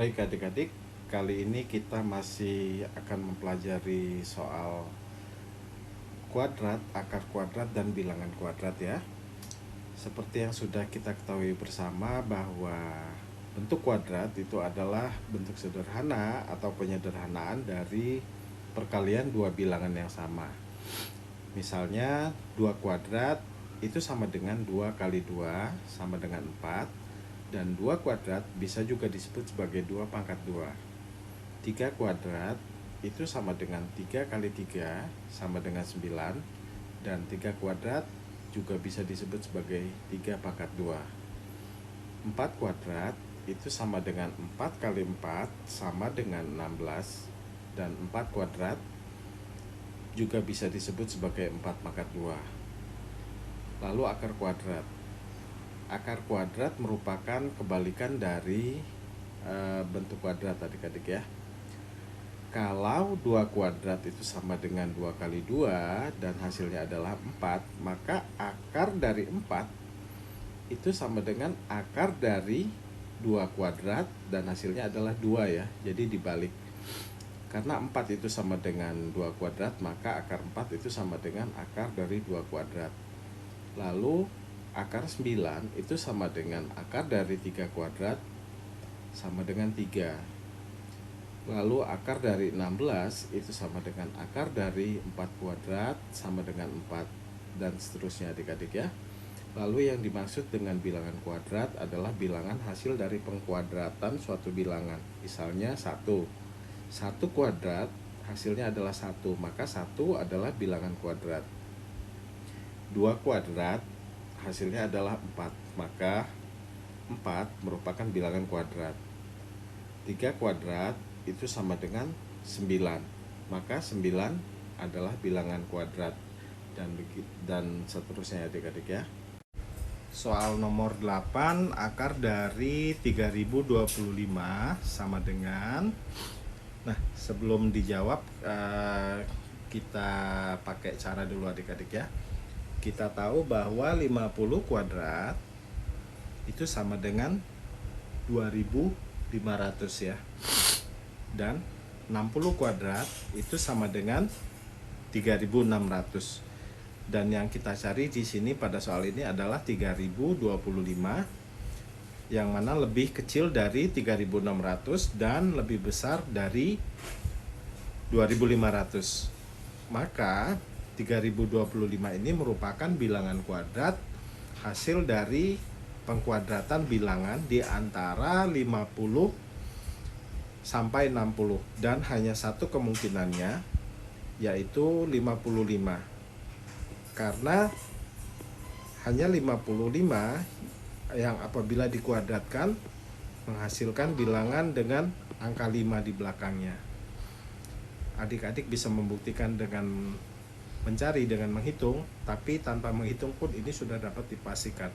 Baik adik-adik, kali ini kita masih akan mempelajari soal kuadrat, akar kuadrat, dan bilangan kuadrat ya. Seperti yang sudah kita ketahui bersama bahwa bentuk kuadrat itu adalah bentuk sederhana atau penyederhanaan dari perkalian dua bilangan yang sama. Misalnya 2 kuadrat itu sama dengan 2 kali 2 sama dengan 4. Dan 2 kuadrat bisa juga disebut sebagai 2 pangkat 2. 3 kuadrat itu sama dengan 3 kali 3 sama dengan 9. Dan 3 kuadrat juga bisa disebut sebagai 3 pangkat 2. 4 kuadrat itu sama dengan 4 kali 4 sama dengan 16. Dan 4 kuadrat juga bisa disebut sebagai 4 pangkat 2. Lalu akar kuadrat. Akar kuadrat merupakan kebalikan dari bentuk kuadrat adik-adik ya. Kalau 2 kuadrat itu sama dengan 2 kali 2 dan hasilnya adalah 4, maka akar dari 4 itu sama dengan akar dari 2 kuadrat dan hasilnya adalah 2 ya. Jadi dibalik. Karena 4 itu sama dengan 2 kuadrat, maka akar 4 itu sama dengan akar dari 2 kuadrat. Lalu akar 9 itu sama dengan akar dari 3 kuadrat sama dengan 3. Lalu akar dari 16 itu sama dengan akar dari 4 kuadrat sama dengan 4. Dan seterusnya adik-adik ya. Lalu yang dimaksud dengan bilangan kuadrat adalah bilangan hasil dari pengkuadratan suatu bilangan. Misalnya 1 kuadrat hasilnya adalah 1, maka 1 adalah bilangan kuadrat. 2 kuadrat hasilnya adalah 4, maka 4 merupakan bilangan kuadrat. 3 kuadrat itu sama dengan 9, maka 9 adalah bilangan kuadrat. Dan seterusnya adik-adik ya. Soal nomor 8, akar dari 3025 sama dengan, nah sebelum dijawab kita pakai cara dulu adik-adik ya. Kita tahu bahwa 50 kuadrat itu sama dengan 2500 ya. Dan 60 kuadrat itu sama dengan 3600. Dan yang kita cari di sini pada soal ini adalah 3025, yang mana lebih kecil dari 3600 dan lebih besar dari 2500. Maka 3025 ini merupakan bilangan kuadrat hasil dari pengkuadratan bilangan di antara 50 sampai 60, dan hanya satu kemungkinannya, yaitu 55. Karena hanya 55 yang apabila dikuadratkan menghasilkan bilangan dengan angka 5 di belakangnya. Adik-adik bisa membuktikan dengan mencari dengan menghitung, tapi tanpa menghitung pun ini sudah dapat dipastikan.